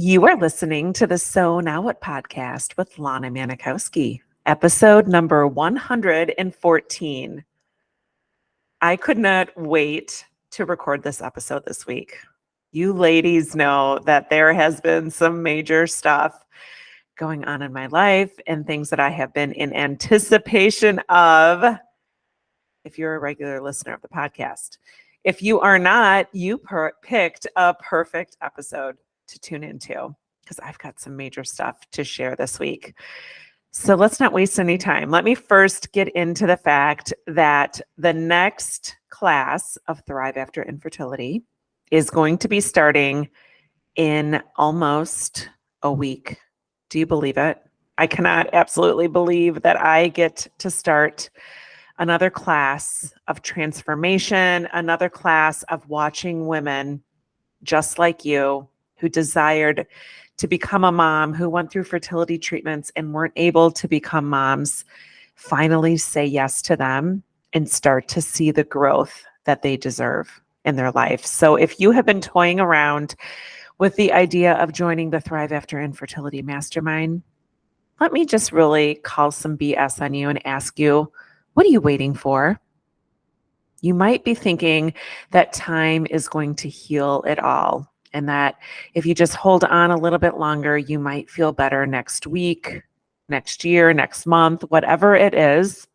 You are listening to the So Now What podcast with Lana Manikowski, episode number 114. I could not wait to record this episode this week. You ladies know that there has been some major stuff going on in my life and things that I have been in anticipation of, if you're a regular listener of the podcast. If you are not, you picked a perfect episode to tune into, because I've got some major stuff to share this week. So let's not waste any time. Let me first get into the fact that the next class of Thrive After Infertility is going to be starting in almost a week. Do you believe it? I cannot absolutely believe that I get to start another class of transformation, another class of watching women just like you who desired to become a mom, who went through fertility treatments and weren't able to become moms, finally say yes to them and start to see the growth that they deserve in their life. So if you have been toying around with the idea of joining the Thrive After Infertility Mastermind, let me just really call some BS on you and ask you, what are you waiting for? You might be thinking that time is going to heal it all, and that if you just hold on a little bit longer, you might feel better next week, next year, next month, whatever it is.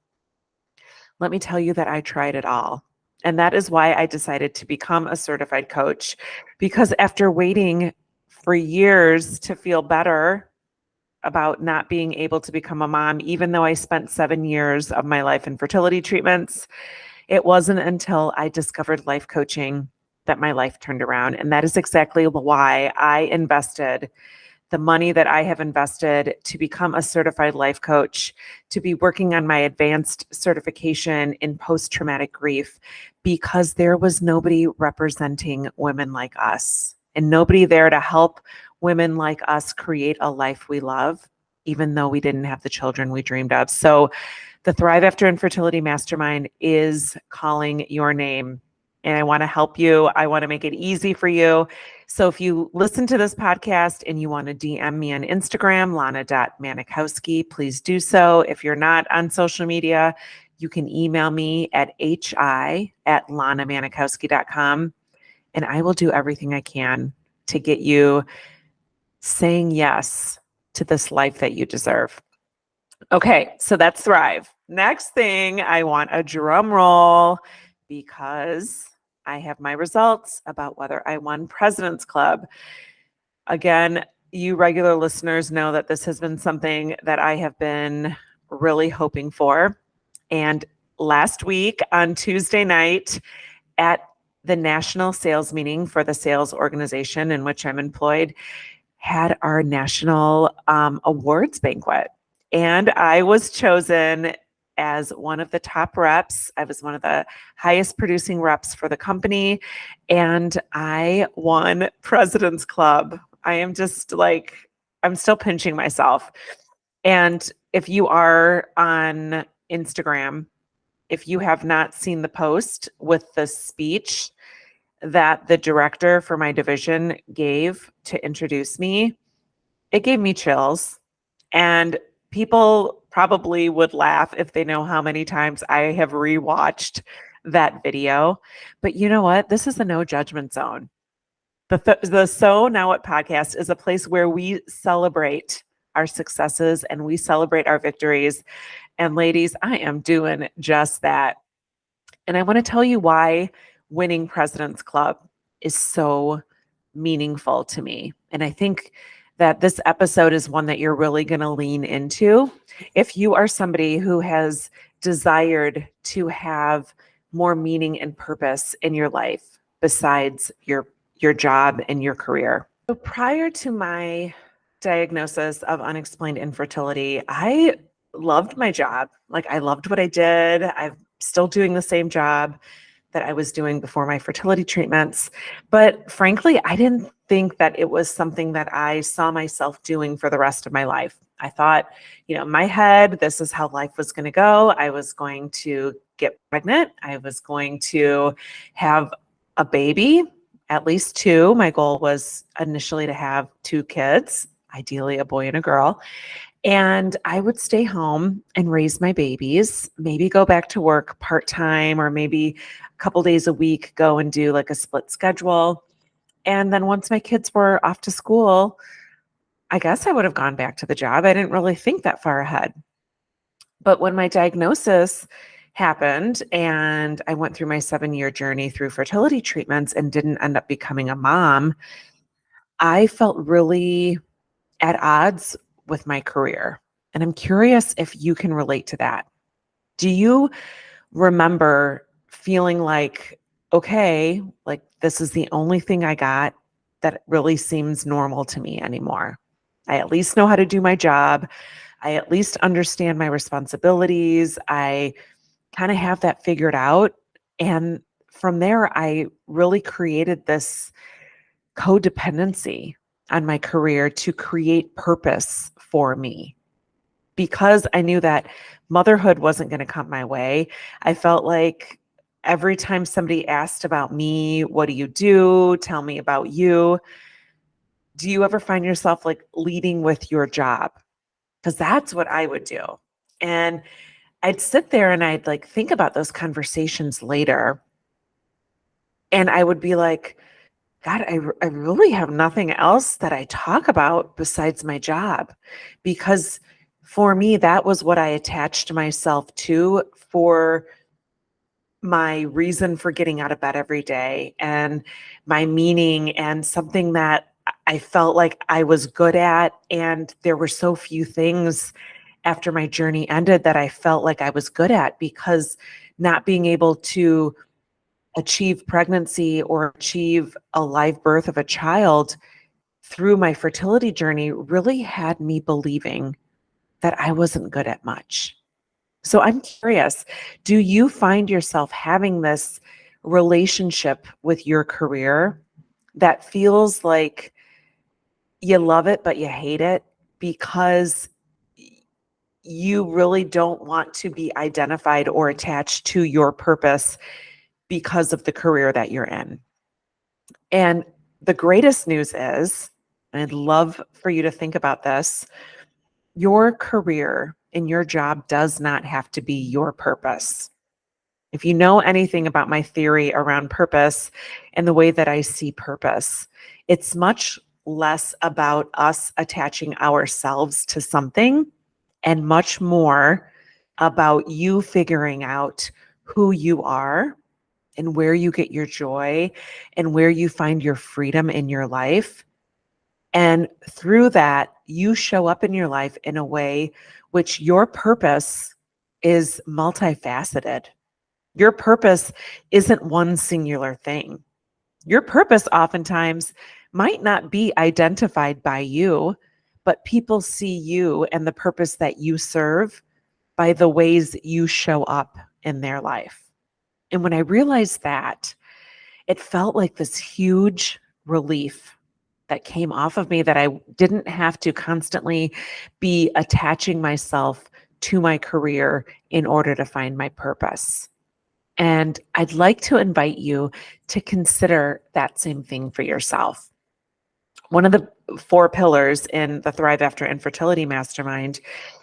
Let me tell you that I tried it all. And that is why I decided to become a certified coach, because after waiting for years to feel better about not being able to become a mom, even though I spent 7 years of my life in fertility treatments, it wasn't until I discovered life coaching that my life turned around. And that is exactly why I invested the money that I have invested to become a certified life coach, to be working on my advanced certification in post-traumatic grief, because there was nobody representing women like us and nobody there to help women like us create a life we love, even though we didn't have the children we dreamed of. So the Thrive After Infertility Mastermind is calling your name, and I want to help you. I want to make it easy for you. So if you listen to this podcast and you want to DM me on Instagram, lana.manikowski, please do so. If you're not on social media, you can email me at hi@lanamanikowski.com, and I will do everything I can to get you saying yes to this life that you deserve. Okay, so that's Thrive. Next thing, I want a drum roll, because I have my results about whether I won President's Club. Again, you regular listeners know that this has been something that I have been really hoping for. And last week on Tuesday night at the national sales meeting for the sales organization in which I'm employed, had our national awards banquet. And I was chosen as one of the top reps. I was one of the highest producing reps for the company, and I won President's Club. I am just like, I'm still pinching myself. And if you are on Instagram, if you have not seen the post with the speech that the director for my division gave to introduce me, it gave me chills. And people probably would laugh if they know how many times I have rewatched that video. But you know what? This is a no judgment zone. The So Now What podcast is a place where we celebrate our successes and we celebrate our victories. And ladies, I am doing just that. And I want to tell you why winning President's Club is so meaningful to me. And I think that this episode is one that you're really going to lean into. If you are somebody who has desired to have more meaning and purpose in your life besides your job and your career. So prior to my diagnosis of unexplained infertility, I loved my job. Like, I loved what I did. I'm still doing the same job that I was doing before my fertility treatments. But frankly, I didn't think that it was something that I saw myself doing for the rest of my life. I thought, in my head, this is how life was going to go. I was going to get pregnant. I was going to have a baby at least two. My goal was initially to have two kids, ideally a boy and a girl. And I would stay home and raise my babies, maybe go back to work part-time or maybe a couple days a week, go and do like a split schedule. And then once my kids were off to school, I guess I would have gone back to the job. I didn't really think that far ahead. But when my diagnosis happened and I went through my 7-year journey through fertility treatments and didn't end up becoming a mom, I felt really at odds with my career. And I'm curious if you can relate to that. Do you remember feeling like, okay, like this is the only thing I got that really seems normal to me anymore? I at least know how to do my job. I at least understand my responsibilities. I kind of have that figured out. And from there, I really created this codependency on my career to create purpose for me. Because I knew that motherhood wasn't going to come my way, I felt like every time somebody asked about me, what do you do? Tell me about you. Do you ever find yourself like leading with your job? Because that's what I would do. And I'd sit there and I'd like think about those conversations later. And I would be like, God, I really have nothing else that I talk about besides my job. Because for me, that was what I attached myself to for my reason for getting out of bed every day and my meaning and something that I felt like I was good at. And there were so few things after my journey ended that I felt like I was good at, because not being able to achieve pregnancy or achieve a live birth of a child through my fertility journey really had me believing that I wasn't good at much. So I'm curious, do you find yourself having this relationship with your career that feels like you love it, but you hate it because you really don't want to be identified or attached to your purpose because of the career that you're in? And the greatest news is, and I'd love for you to think about this, your career in your job does not have to be your purpose. If you know anything about my theory around purpose and the way that I see purpose, it's much less about us attaching ourselves to something and much more about you figuring out who you are and where you get your joy and where you find your freedom in your life. And through that, you show up in your life in a way which your purpose is multifaceted. Your purpose isn't one singular thing. Your purpose oftentimes might not be identified by you, but people see you and the purpose that you serve by the ways you show up in their life. And when I realized that, it felt like this huge relief that came off of me, that I didn't have to constantly be attaching myself to my career in order to find my purpose. And I'd like to invite you to consider that same thing for yourself. One of the 4 pillars in the Thrive After Infertility Mastermind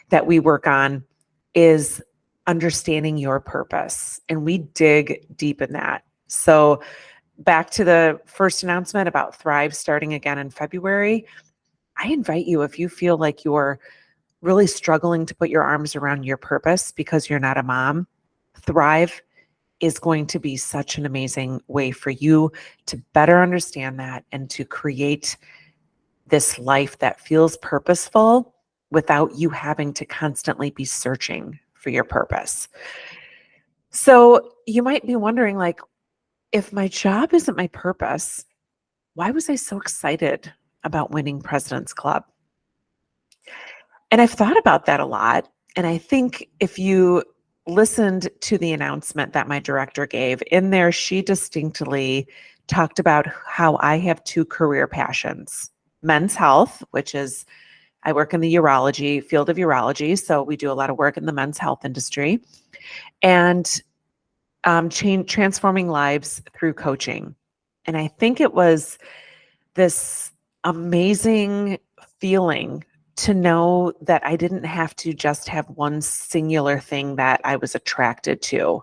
that we work on is understanding your purpose. And we dig deep in that. So back to the first announcement about Thrive starting again in February, I invite you, if you feel like you're really struggling to put your arms around your purpose because you're not a mom, Thrive is going to be such an amazing way for you to better understand that and to create this life that feels purposeful without you having to constantly be searching for your purpose. So you might be wondering, like, if my job isn't my purpose, why was I so excited about winning President's Club? And I've thought about that a lot. And I think if you listened to the announcement that my director gave, in there, she distinctly talked about how I have 2 career passions: men's health, which is, I work in the urology field of urology. So we do a lot of work in the men's health industry, and transforming lives through coaching. And I think it was this amazing feeling to know that I didn't have to just have one singular thing that I was attracted to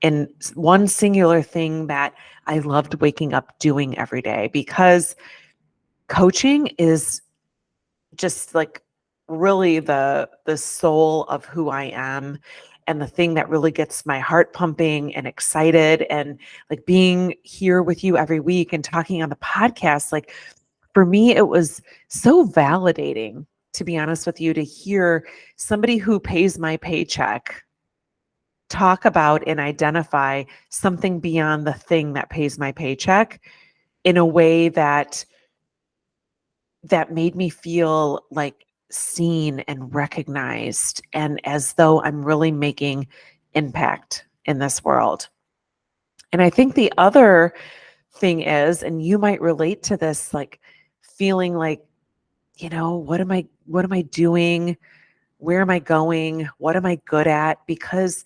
and one singular thing that I loved waking up doing every day, because coaching is just like really the soul of who I am, and the thing that really gets my heart pumping and excited, and like being here with you every week and talking on the podcast, like for me it was so validating, to be honest with you, to hear somebody who pays my paycheck talk about and identify something beyond the thing that pays my paycheck in a way that made me feel like seen and recognized, and as though I'm really making impact in this world. And I think the other thing is, and you might relate to this, like feeling like, what am I doing? Where am I going? What am I good at? Because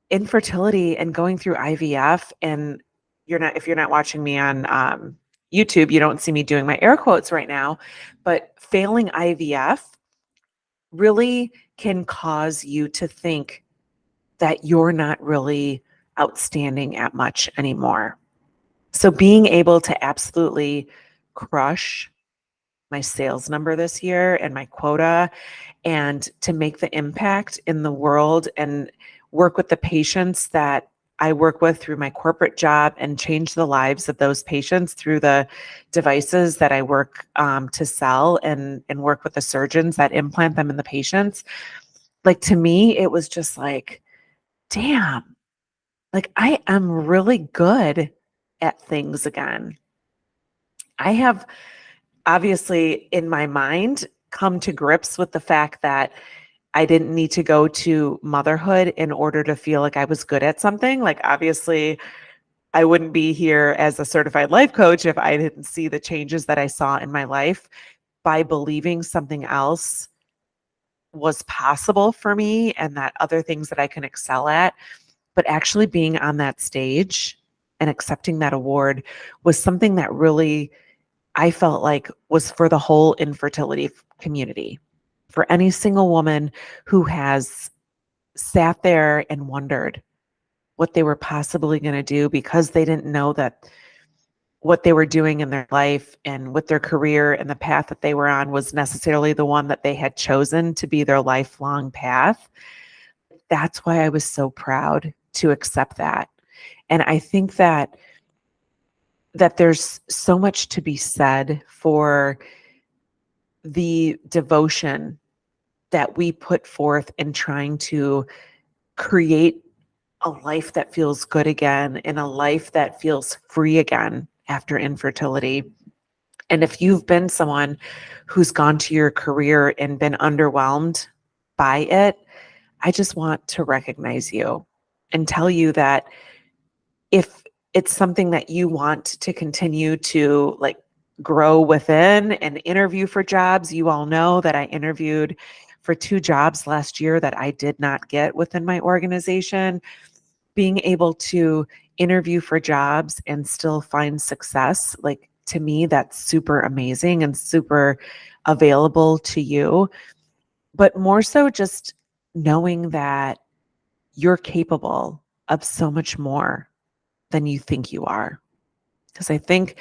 infertility and going through IVF, and if you're not watching me on YouTube, you don't see me doing my air quotes right now, but failing IVF really can cause you to think that you're not really outstanding at much anymore. So being able to absolutely crush my sales number this year and my quota, and to make the impact in the world and work with the patients that I work with through my corporate job, and change the lives of those patients through the devices that I work to sell, and work with the surgeons that implant them in the patients. Like to me, it was just like, damn, like I am really good at things again. I have obviously in my mind come to grips with the fact that I didn't need to go to motherhood in order to feel like I was good at something. Like, obviously, I wouldn't be here as a certified life coach if I didn't see the changes that I saw in my life by believing something else was possible for me, and that other things that I can excel at. But actually being on that stage and accepting that award was something that really I felt like was for the whole infertility community, for any single woman who has sat there and wondered what they were possibly going to do, because they didn't know that what they were doing in their life and with their career and the path that they were on was necessarily the one that they had chosen to be their lifelong path. That's why I was so proud to accept that. And I think that there's so much to be said for the devotion that we put forth in trying to create a life that feels good again, and a life that feels free again after infertility. And if you've been someone who's gone to your career and been underwhelmed by it, I just want to recognize you and tell you that if it's something that you want to continue to like grow within and interview for jobs, you all know that I interviewed for 2 jobs last year that I did not get within my organization. Being able to interview for jobs and still find success, like to me, that's super amazing and super available to you. But more so just knowing that you're capable of so much more than you think you are. Because I think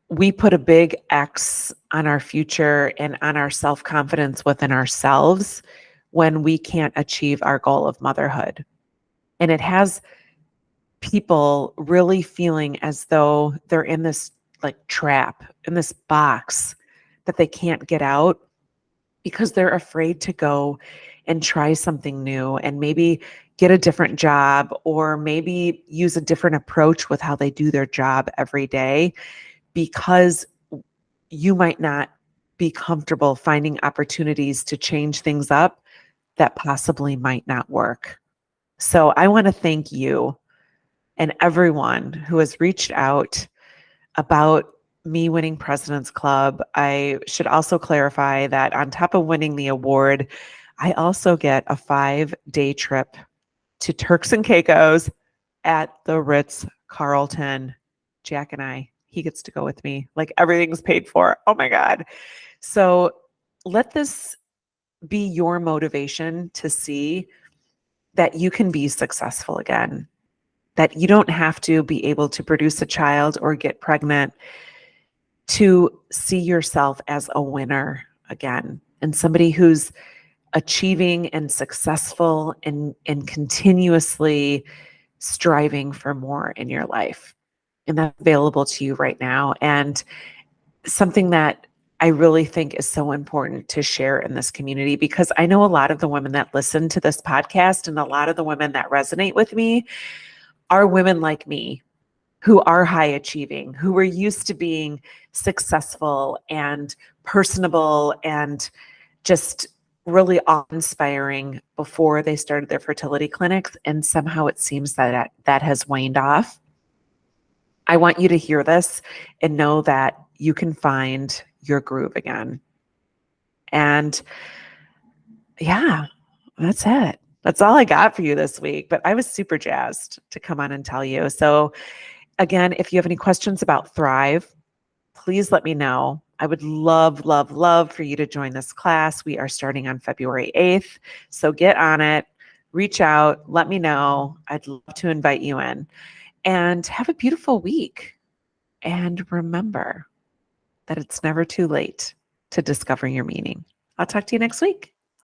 we put a big X on our future and on our self-confidence within ourselves when we can't achieve our goal of motherhood. And it has people really feeling as though they're in this like trap, in this box that they can't get out, because they're afraid to go and try something new and maybe get a different job, or maybe use a different approach with how they do their job every day, because you might not be comfortable finding opportunities to change things up that possibly might not work. So I want to thank you and everyone who has reached out about me winning President's Club. I should also clarify that on top of winning the award, I also get a 5-day trip to Turks and Caicos at the Ritz-Carlton Jack and he gets to go with me. Like everything's paid for. Oh my God. So let this be your motivation to see that you can be successful again, that you don't have to be able to produce a child or get pregnant to see yourself as a winner again and somebody who's achieving and successful and continuously striving for more in your life. And that's available to you right now. And something that I really think is so important to share in this community, because I know a lot of the women that listen to this podcast and a lot of the women that resonate with me are women like me who are high achieving, who were used to being successful and personable and just really awe-inspiring before they started their fertility clinics. And somehow it seems that that has waned off. I want you to hear this and know that you can find your groove again. And yeah, that's it. That's all I got for you this week, but I was super jazzed to come on and tell you. So again, if you have any questions about Thrive, please let me know. I would love, love, love for you to join this class. We are starting on February 8th. So get on it, reach out, let me know. I'd love to invite you in, and have a beautiful week. And remember that it's never too late to discover your meaning. I'll talk to you next week.